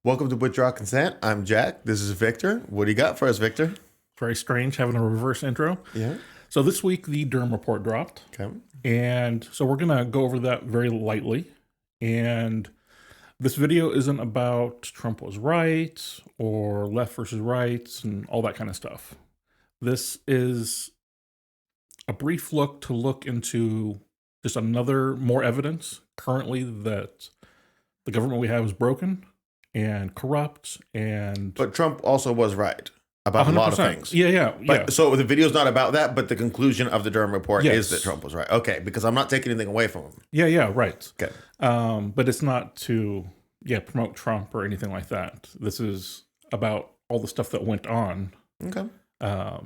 Welcome to Withdraw Consent. I'm Jack. This is Victor. What do you got for us, Victor? Very strange having a reverse intro. Yeah. So this week, the Durham Report dropped. Okay. And so we're going to go over that very lightly. And this video isn't about Trump was right or left versus right and all that kind of stuff. This is a brief look into just another more evidence currently that the government we have is broken and corrupt. But Trump also was right about 100%. A lot of things. Yeah. So the video's not about that, but the conclusion of the Durham Report is that Trump was right. Okay, because I'm not taking anything away from him. Yeah, right. Okay. But it's not to promote Trump or anything like that. This is about all the stuff that went on. Okay. How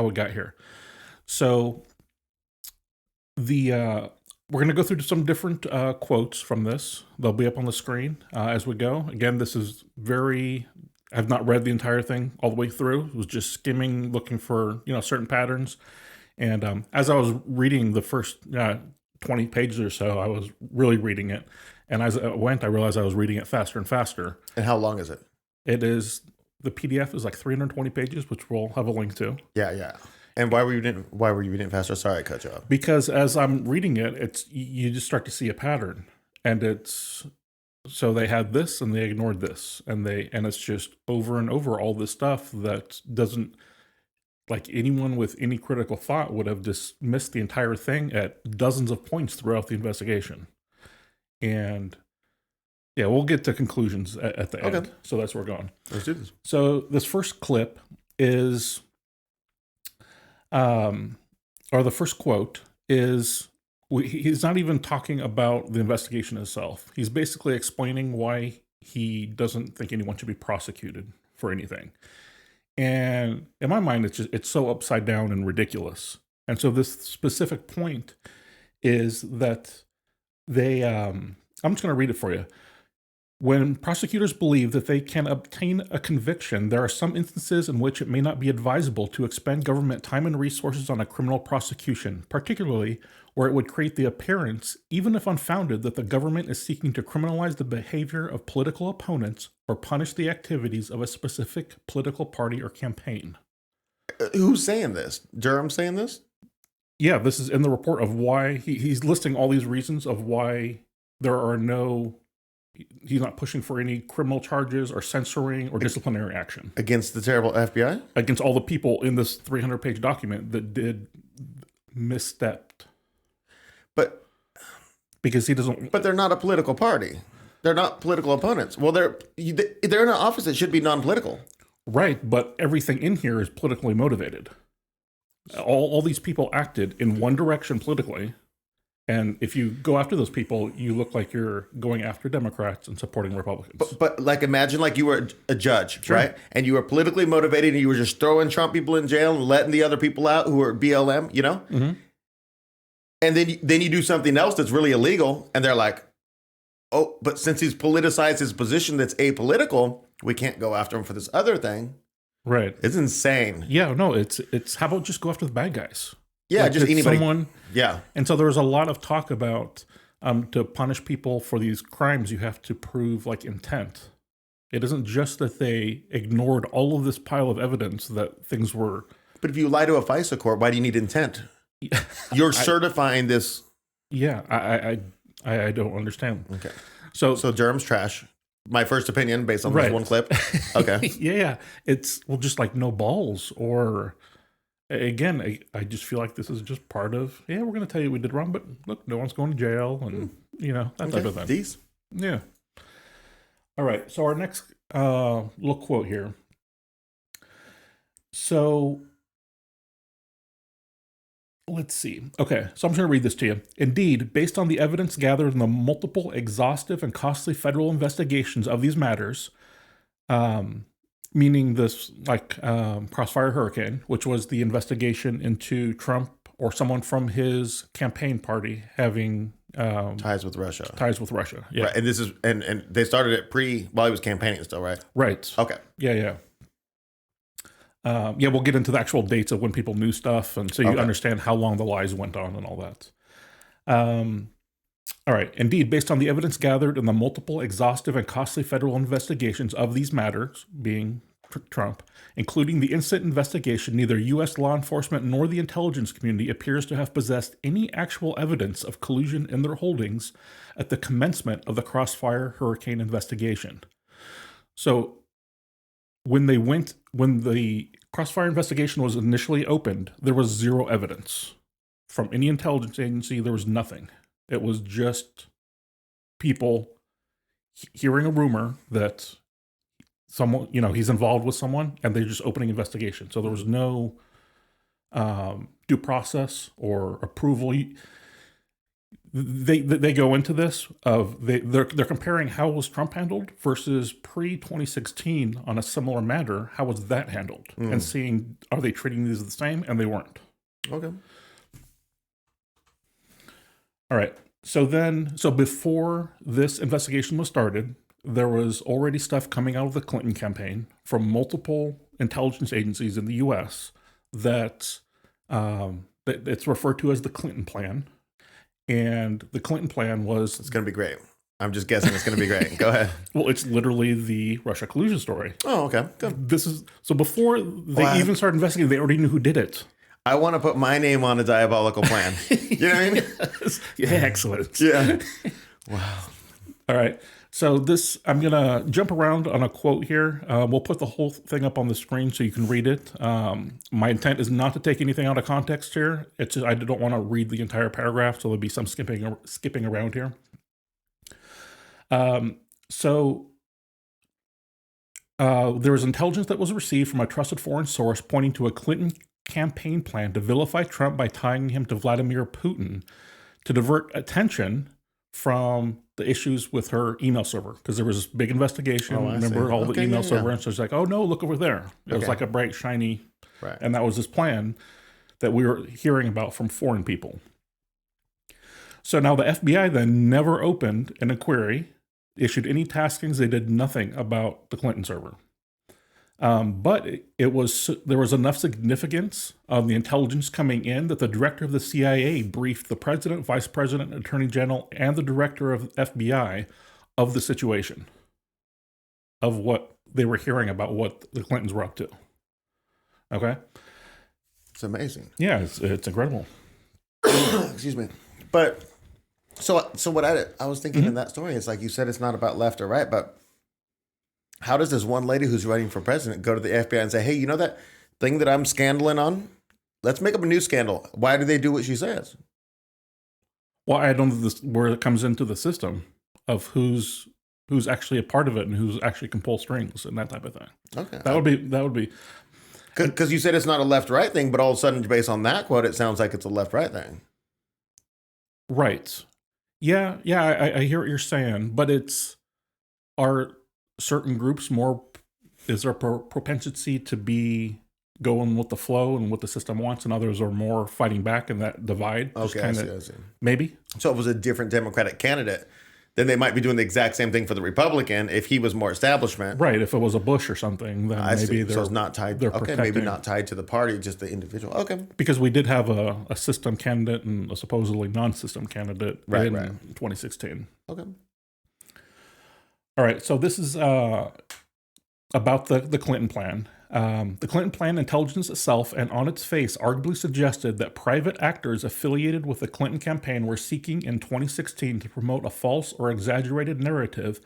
we got here. So we're going to go through some different quotes from this. They'll be up on the screen as we go. Again, this is I've not read the entire thing all the way through. It was just skimming, looking for, certain patterns. And as I was reading the first 20 pages or so, I was really reading it. And as I went, I realized I was reading it faster and faster. And how long is it? The PDF is like 320 pages, which we'll have a link to. Yeah. And why were you reading faster? Sorry, I cut you off. Because as I'm reading it, you just start to see a pattern, and so they had this and they ignored this, and it's just over and over all this stuff that doesn't, like, anyone with any critical thought would have dismissed the entire thing at dozens of points throughout the investigation. And we'll get to conclusions at the end. So that's where we're going. Let's do this. So this first clip is. Or the first quote is, he's not even talking about the investigation itself. He's basically explaining why he doesn't think anyone should be prosecuted for anything. And in my mind, it's so upside down and ridiculous. And so this specific point is that I'm just going to read it for you. When prosecutors believe that they can obtain a conviction, there are some instances in which it may not be advisable to expend government time and resources on a criminal prosecution, particularly where it would create the appearance, even if unfounded, that the government is seeking to criminalize the behavior of political opponents or punish the activities of a specific political party or campaign. Who's saying this? Durham saying this? Yeah, this is in the report of why he's listing all these reasons of why there are he's not pushing for any criminal charges or censoring or disciplinary action. Against the terrible FBI? Against all the people in this 300-page document that did misstepped. But because he doesn't. But they're not a political party. They're not political opponents. Well, they're in an office that should be non-political. Right, but everything in here is politically motivated. All these people acted in one direction politically. And if you go after those people, you look like you're going after Democrats and supporting Republicans. But like, imagine like you were a judge, sure, right? And you were politically motivated and you were just throwing Trump people in jail and letting the other people out who are BLM, Mm-hmm. And then you do something else that's really illegal. And they're like, oh, but since he's politicized his position that's apolitical, we can't go after him for this other thing. Right. It's insane. Yeah, no, it's how about just go after the bad guys? Yeah, like just anybody. Yeah. And so there was a lot of talk about to punish people for these crimes, you have to prove like intent. It isn't just that they ignored all of this pile of evidence that things were. But if you lie to a FISA court, why do you need intent? You're certifying this. Yeah, I don't understand. Okay. So Durham's trash. My first opinion based on this one clip. Okay. Yeah. It's just like no balls or. Again, I just feel like this is just part of, we're going to tell you we did wrong, but look, no one's going to jail and, that type of thing. These? Yeah. All right. So our next little quote here. So let's see. Okay. So I'm just going to read this to you. Indeed, based on the evidence gathered in the multiple exhaustive and costly federal investigations of these matters, meaning this Crossfire Hurricane, which was the investigation into Trump or someone from his campaign party having ties with Russia. Yeah. Right. And this is and they started it while he was campaigning still, right? Right. Okay. Yeah. We'll get into the actual dates of when people knew stuff, and so you understand how long the lies went on and all that. All right. Indeed, based on the evidence gathered in the multiple, exhaustive, and costly federal investigations of these matters, being Trump, including the instant investigation, neither U.S. law enforcement nor the intelligence community appears to have possessed any actual evidence of collusion in their holdings at the commencement of the Crossfire Hurricane investigation. So when the Crossfire investigation was initially opened, there was zero evidence from any intelligence agency. There was nothing. It was just people hearing a rumor that someone, he's involved with someone, and they're just opening investigation. So there was no due process or approval. They go into this they're comparing how was Trump handled versus pre-2016 on a similar matter. How was that handled? And seeing, are they treating these the same? And they weren't. Okay. All right. So before this investigation was started, there was already stuff coming out of the Clinton campaign from multiple intelligence agencies in the U.S. that it's referred to as the Clinton plan. And the Clinton plan was... It's going to be great. I'm just guessing it's going to be great. Go ahead. Well, it's literally the Russia collusion story. Oh, okay. Good. So before they even started investigating, they already knew who did it. I want to put my name on a diabolical plan. You know what I mean? Yeah, excellent. Yeah. Wow. All right. So I'm going to jump around on a quote here. We'll put the whole thing up on the screen so you can read it. My intent is not to take anything out of context here. It's just, I don't want to read the entire paragraph, so there'll be some skipping around here. There was intelligence that was received from a trusted foreign source pointing to a Clinton campaign plan to vilify Trump by tying him to Vladimir Putin to divert attention from the issues with her email server, because there was this big investigation. Remember all the email server, and so it's like, oh no, look over there. It was like a bright, shiny, right. And that was this plan that we were hearing about from foreign people. So now the FBI then never opened an inquiry, issued any taskings. They did nothing about the Clinton server. But there was enough significance of the intelligence coming in that the director of the CIA briefed the president, vice president, attorney general, and the director of FBI of the situation, of what they were hearing about what the Clintons were up to. Okay? It's amazing. Yeah, it's incredible. Excuse me. But so what I was thinking in that story is, like you said, it's not about left or right, but how does this one lady who's running for president go to the FBI and say, hey, you know that thing that I'm scandaling on? Let's make up a new scandal. Why do they do what she says? Well, I don't know where it comes into the system of who's actually a part of it and who's actually can pull strings and that type of thing. Okay. That would be. Because you said it's not a left-right thing, but all of a sudden, based on that quote, it sounds like it's a left-right thing. Right. Yeah, I hear what you're saying, but are certain groups is there a propensity to be going with the flow and what the system wants, and others are more fighting back, and that divide? Okay, I see. Maybe. So if it was a different Democratic candidate, then they might be doing the exact same thing for the Republican if he was more establishment. Right. If it was a Bush or something, then maybe so it's not tied. Okay, maybe not tied to the party, just the individual. Okay. Because we did have a system candidate and a supposedly non-system candidate in 2016. Okay. All right. So this is about the Clinton plan. The Clinton plan intelligence itself and on its face arguably suggested that private actors affiliated with the Clinton campaign were seeking in 2016 to promote a false or exaggerated narrative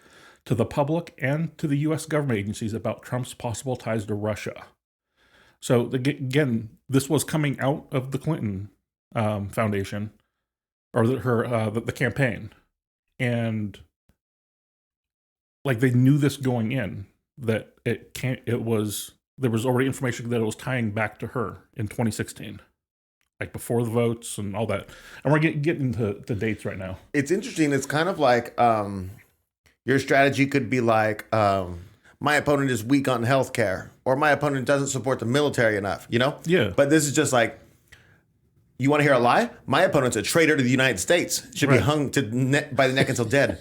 to the public and to the U.S. government agencies about Trump's possible ties to Russia. So again, this was coming out of the Clinton Foundation or the campaign, and like they knew this going in that there was already information that it was tying back to her in 2016, like before the votes and all that. And we're getting to the dates right now. It's interesting. It's kind of like your strategy could be like, my opponent is weak on healthcare, or my opponent doesn't support the military enough, you know? Yeah. But this is just like, you want to hear a lie? My opponent's a traitor to the United States. Should be hung by the neck until dead.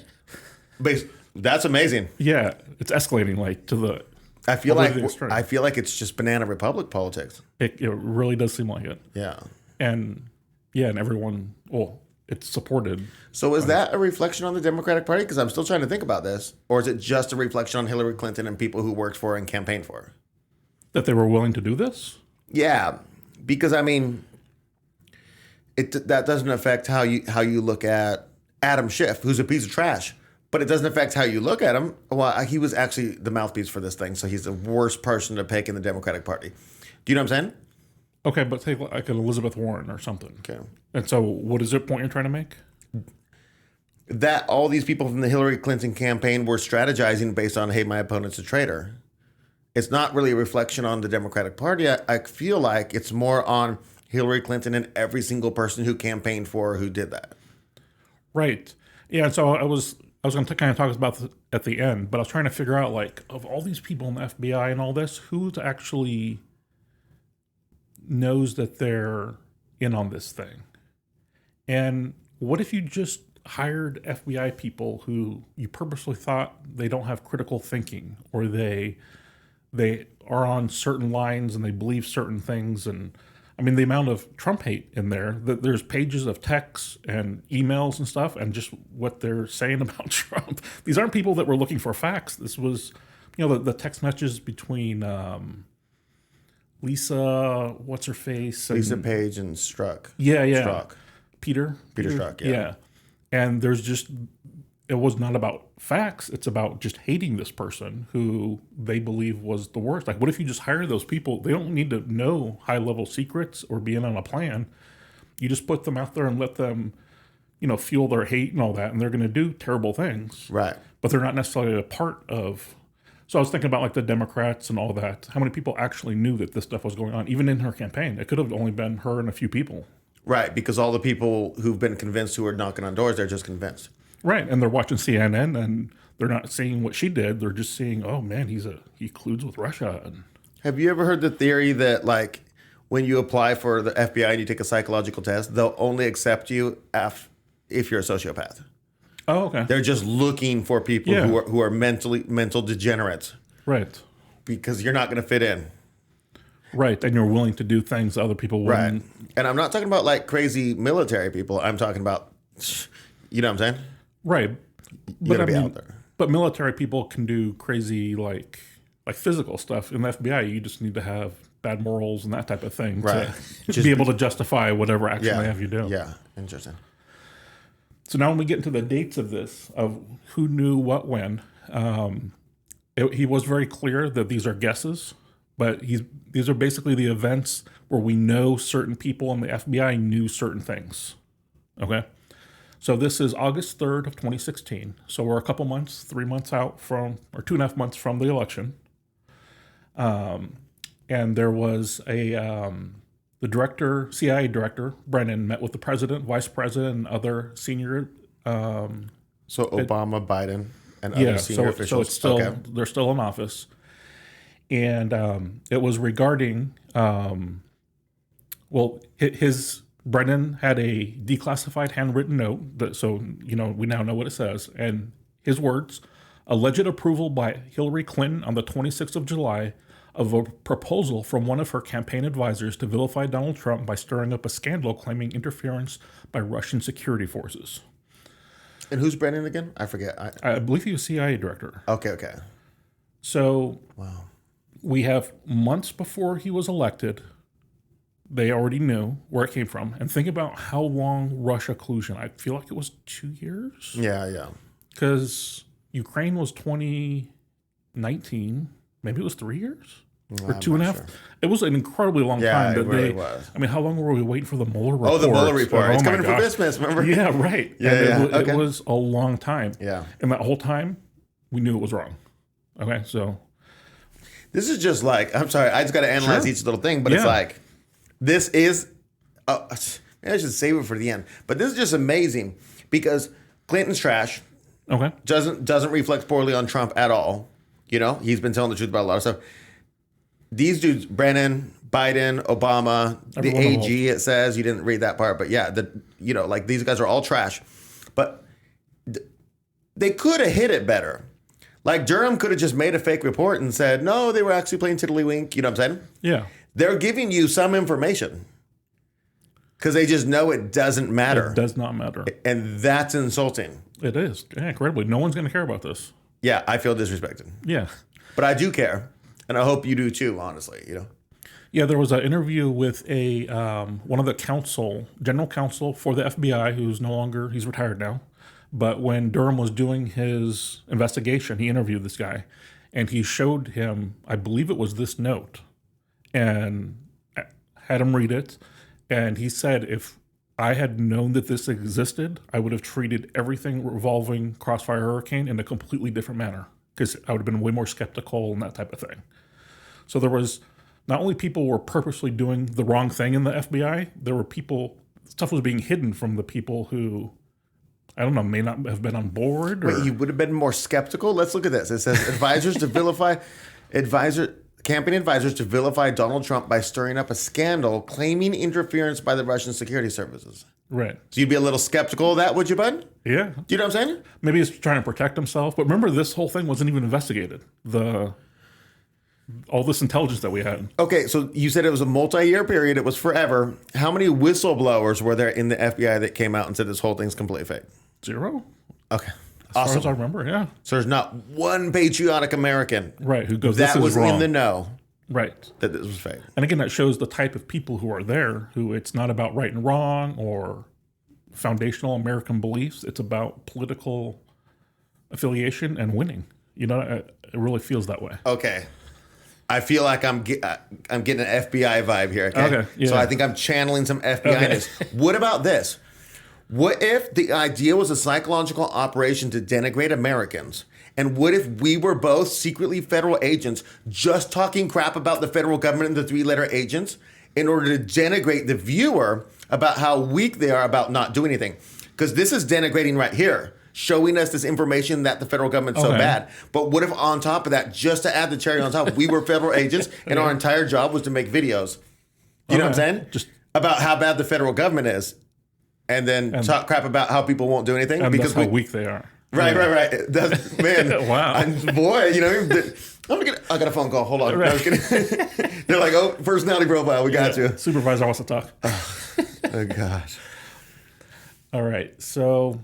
That's amazing. Yeah. It's escalating like to the... I feel like it's just banana republic politics. It really does seem like it. Yeah. And everyone, well, it's supported. So is that a reflection on the Democratic Party? Because I'm still trying to think about this. Or is it just a reflection on Hillary Clinton and people who worked for her and campaigned for her? That they were willing to do this? Yeah, because I mean, that doesn't affect how you look at Adam Schiff, who's a piece of trash. But it doesn't affect how you look at him. Well, he was actually the mouthpiece for this thing, so he's the worst person to pick in the Democratic Party. Do you know what I'm saying? Okay, but take like an Elizabeth Warren or something. Okay. And so what is the point you're trying to make? That all these people from the Hillary Clinton campaign were strategizing based on, hey, my opponent's a traitor. It's not really a reflection on the Democratic Party. I feel like it's more on Hillary Clinton and every single person who campaigned for her who did that. Right. Yeah, and so I was going to kind of talk about at the end, but I was trying to figure out, like, of all these people in the FBI and all this, who actually knows that they're in on this thing? And what if you just hired FBI people who you purposely thought they don't have critical thinking, or they are on certain lines and they believe certain things? And I mean, the amount of Trump hate in there, that there's pages of texts and emails and stuff, and just what they're saying about Trump. These aren't people that were looking for facts. This was, the text messages between Lisa, what's her face? Lisa Page and Strzok. Yeah. Strzok. Peter Strzok, yeah. And it was not about facts. It's about just hating this person who they believe was the worst. Like, what if you just hire those people? They don't need to know high-level secrets or be in on a plan. You just put them out there and let them, fuel their hate and all that, and they're going to do terrible things. Right. But they're not necessarily a part of... So I was thinking about, like, the Democrats and all that. How many people actually knew that this stuff was going on, even in her campaign? It could have only been her and a few people. Right, because all the people who've been convinced who are knocking on doors, they're just convinced. Right, and they're watching CNN, and they're not seeing what she did. They're just seeing, oh man, he colludes with Russia. And have you ever heard the theory that, like, when you apply for the FBI and you take a psychological test, they'll only accept you if you're a sociopath? Oh, okay. They're just looking for people who are mental degenerates. Right. Because you're not going to fit in. Right, and you're willing to do things other people wouldn't. Right. And I'm not talking about, like, crazy military people. I'm talking about, you know what I'm saying? Right. You gotta be out there. But military people can do crazy, like physical stuff. In the FBI, you just need to have bad morals and that type of thing to be able to justify whatever action they have you do. Yeah, interesting. So now when we get into the dates of this, of who knew what when, he was very clear that these are guesses, but these are basically the events where we know certain people in the FBI knew certain things. Okay? So this is August 3rd of 2016. So we're a couple months, 3 months out from, or 2.5 months from the election. And there was the CIA director, Brennan, met with the president, vice president, and other senior. So Obama, Biden, and other senior officials. So it's still, they're still in office. And it was regarding, Brennan had a declassified handwritten note, we now know what it says. And his words, alleged approval by Hillary Clinton on the 26th of July of a proposal from one of her campaign advisors to vilify Donald Trump by stirring up a scandal claiming interference by Russian security forces. And who's Brennan again? I forget. I believe he was CIA director. Okay. So wow. We have months before he was elected. They already knew where it came from. And think about how long Russia collusion. I feel like it was 2 years. Yeah. Because Ukraine was 2019. Maybe it was 3 years? Or 2.5? Sure. It was an incredibly long time. Yeah, it really was. I mean, how long were we waiting for the Mueller report? Oh, the Mueller report. It's coming for Christmas, remember? Yeah, right. It was a long time. Yeah. And that whole time, we knew it was wrong. Okay, so. This is just like, I'm sorry, I just got to analyze each little thing, but it's like, this is, maybe I should save it for the end. But this is just amazing because Clinton's trash. Okay. Doesn't reflect poorly on Trump at all. He's been telling the truth about a lot of stuff. These dudes, Brennan, Biden, Obama, the AG, it says, you didn't read that part, but yeah, these guys are all trash. But they could have hit it better. Like Durham could have just made a fake report and said, no, they were actually playing tiddlywink. You know what I'm saying? Yeah. They're giving you some information. Because they just know it doesn't matter. It does not matter. And that's insulting. It is. Yeah, incredibly. No one's going to care about this. Yeah, I feel disrespected. Yeah. But I do care. And I hope you do too, honestly, you know? Yeah, there was an interview with a one of the general counsel for the FBI, who's no longer, he's retired now. But when Durham was doing his investigation, he interviewed this guy. And he showed him, I believe it was this note, and had him read it. And he said, if I had known that this existed, I would have treated everything revolving Crossfire Hurricane in a completely different manner, because I would have been way more skeptical and that type of thing. So there was not only people were purposely doing the wrong thing in the FBI, there were stuff was being hidden from the people who, I don't know, may not have been on board. Or... Wait, you would have been more skeptical? Let's look at this. It says campaign advisors to vilify Donald Trump by stirring up a scandal claiming interference by the Russian security services. Right. So you'd be a little skeptical of that, would you, bud? Yeah. Do you know what I'm saying? Maybe he's trying to protect himself. But remember, this whole thing wasn't even investigated. All this intelligence that we had. Okay, so you said it was a multi-year period. It was forever. How many whistleblowers were there in the FBI that came out and said this whole thing's completely fake? 0. Okay. As far as I remember, yeah. So there's not one patriotic American who goes, that this was is wrong. in the know. Right. That this was fake. And again, that shows the type of people who are there, who it's not about right and wrong or foundational American beliefs. It's about political affiliation and winning. You know, it really feels that way. Okay. I feel like I'm getting an FBI vibe here. Okay. Yeah. So I think I'm channeling some FBI-ness. What about this? What if the idea was a psychological operation to denigrate Americans? And what if we were both secretly federal agents just talking crap about the federal government and the three-letter agents in order to denigrate the viewer about how weak they are about not doing anything? Because this is denigrating right here, showing us this information that the federal government's so bad. But what if on top of that, just to add the cherry on top, we were federal agents and our entire job was to make videos? You know what I'm saying? Just about how bad the federal government is. And then talk crap about how people won't do anything. And because that's how weak they are. Right. That's, man. Wow. Boy, you know, I got a phone call. Hold on. Right. I was kidding. They're like, oh, personality profile. We got you. Supervisor wants to talk. Oh, gosh. All right. So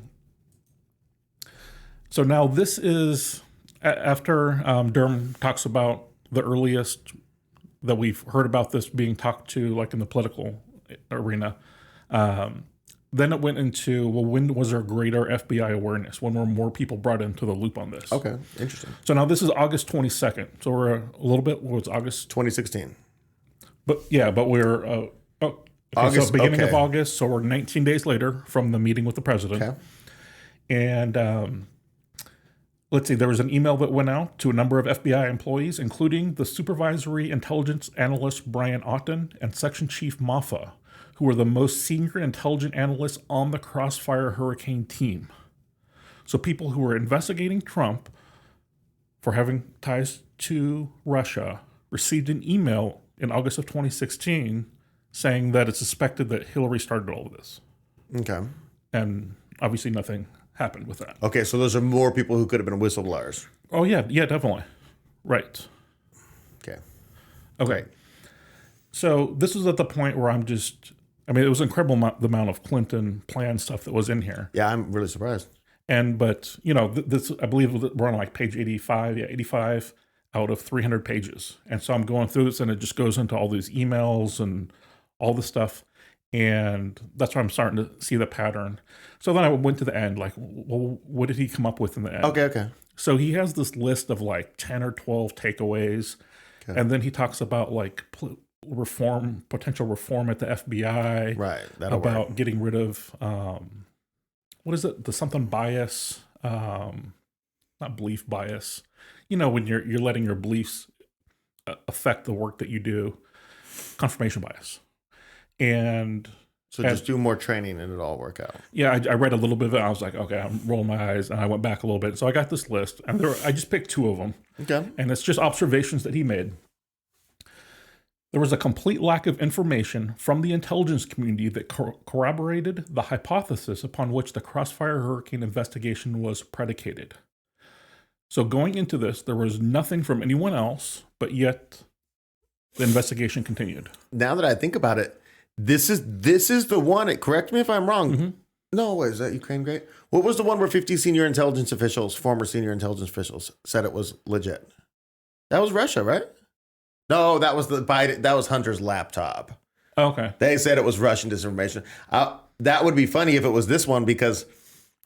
now this is after Durham talks about the earliest that we've heard about this being talked to, like in the political arena. Then it went into, well, when was there greater FBI awareness? When were more people brought into the loop on this? Okay, interesting. So now this is August 22nd. So we're a little bit, what was August? 2016. But we're, August, so beginning of August. So we're 19 days later from the meeting with the president. Okay. And let's see, there was an email that went out to a number of FBI employees, including the supervisory intelligence analyst Brian Otten and Section Chief Maffa, who were the most senior intelligence analysts on the Crossfire Hurricane team. So people who were investigating Trump for having ties to Russia received an email in August of 2016 saying that it's suspected that Hillary started all of this. Okay. And obviously nothing happened with that. Okay, so those are more people who could have been whistleblowers. Oh, yeah, definitely. Right. Okay. So this was at the point where it was incredible the amount of Clinton plan stuff that was in here. Yeah, I'm really surprised. But, you know, this, I believe we're on like page 85. Yeah, 85 out of 300 pages. And so I'm going through this and it just goes into all these emails and all this stuff. And that's why I'm starting to see the pattern. So then I went to the end, like, well, what did he come up with in the end? Okay. So he has this list of like 10 or 12 takeaways. Okay. And then he talks about like potential reform at the FBI. Right. About getting rid of, what is it? The something bias, not belief bias. You know, when you're letting your beliefs affect the work that you do, confirmation bias. And so just do more training and it'll all work out. Yeah, I read a little bit of it. I was like, okay, I'm rolling my eyes. And I went back a little bit. So I got this list. And I just picked 2 of them. Okay. And it's just observations that he made. There was a complete lack of information from the intelligence community that corroborated the hypothesis upon which the Crossfire Hurricane investigation was predicated. So going into this, there was nothing from anyone else, but yet the investigation continued. Now that I think about it, This is the one. Correct me if I'm wrong. Mm-hmm. No, wait, is that Ukraine Gate? What was the one where 50 senior intelligence officials, former senior intelligence officials, said it was legit? That was Russia, right? No, that was the Biden. That was Hunter's laptop. Okay. They said it was Russian disinformation. That would be funny if it was this one because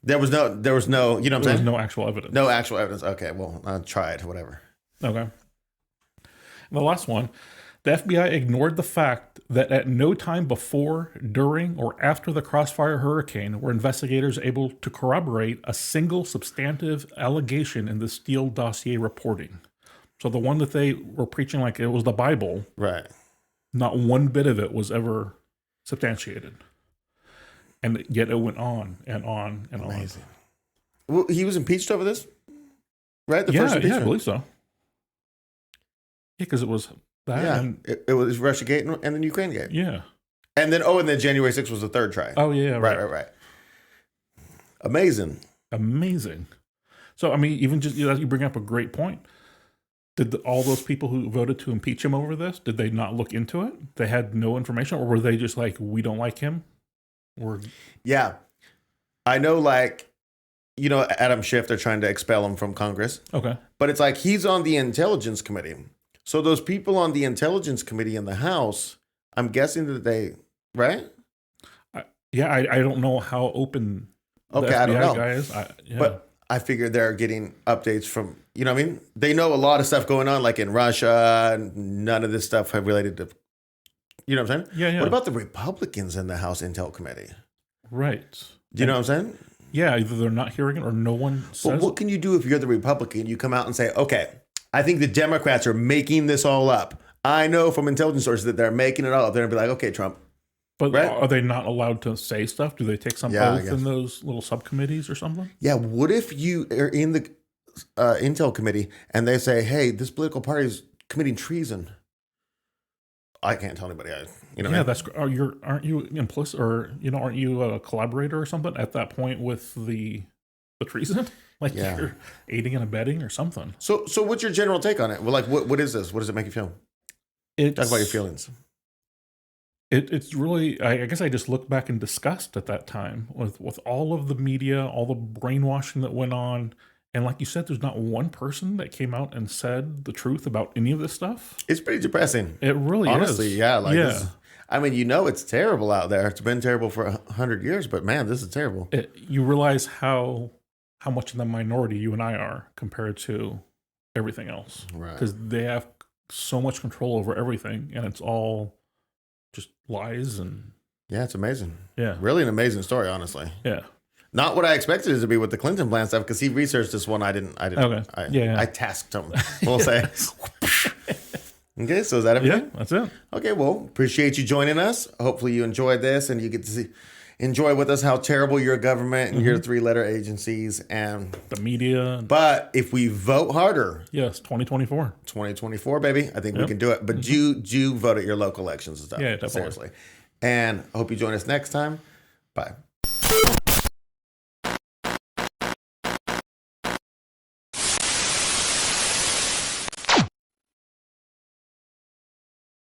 there was no, you know what I'm saying? There was no actual evidence. No actual evidence. Okay, well, I tried, whatever. Okay. The last one. The FBI ignored the fact that at no time before, during, or after the Crossfire hurricane were investigators able to corroborate a single substantive allegation in the Steele dossier reporting. So the one that they were preaching like it was the Bible, Right. not one bit of it was ever substantiated. And yet it went on and on and Amazing. Well, he was impeached over this? Right? yeah, first impeachment? I believe so. Yeah, because it was that. Yeah, And, it was Russia Gate and then Ukraine Gate. yeah. And then January 6th was the third try. Oh, yeah. Right. Amazing. So, I mean, even just, you bring up a great point. Did all those people who voted to impeach him over this, did they not look into it? They had no information? Or were they just like, we don't like him? Or Yeah. I know, Adam Schiff, they're trying to expel him from Congress. Okay. But it's like he's on the Intelligence Committee. So those people on the Intelligence Committee in the House, I'm guessing that they, right? I don't know how open the FBI I don't know. guy is. But I figured they're getting updates from, you know what I mean? They know a lot of stuff going on, like in Russia, and none of this stuff related to, you know what I'm saying? Yeah. What about the Republicans in the House Intel Committee? Right. Do you know what I'm saying? Yeah, either they're not hearing it or no one says Well, what can you do if you're the Republican? You come out and say, okay, I think the Democrats are making this all up. I know from intelligence sources that they're making it all up. They're going to be like, okay, Trump. But right? Are they not allowed to say stuff? Do they take some oath in those little subcommittees or something? Yeah, what if you are in the Intel Committee and they say, hey, this political party is committing treason? I can't tell anybody. That's aren't you implicit or aren't you a collaborator or something at that point with the treason? You're aiding and abetting or something. So what's your general take on it? Well, what is this? What does it make you feel? Talk about your feelings. It's really, I guess I just looked back in disgust at that time with all of the media, all the brainwashing that went on. And like you said, there's not one person that came out and said the truth about any of this stuff. It's pretty depressing. It really Honestly, is. Yeah. Yeah. It's terrible out there. It's been terrible for 100 years, but man, this is terrible. You realize how much in the minority you and I are compared to everything else. Right. Because they have so much control over everything, and it's all just lies and... Yeah, it's amazing. Yeah. Really an amazing story, honestly. Yeah. Not what I expected it to be with the Clinton plan stuff, because he researched this one. I didn't. Okay. I tasked him. We'll say. Okay, so is that everything? Yeah, that's it. Okay, well, appreciate you joining us. Hopefully you enjoyed this and you get to enjoy with us how terrible your government and your three-letter agencies and the media. But if we vote harder, yes, 2024, baby, I think we can do it. But do vote at your local elections and stuff. Yeah, definitely. Seriously. And I hope you join us next time. Bye.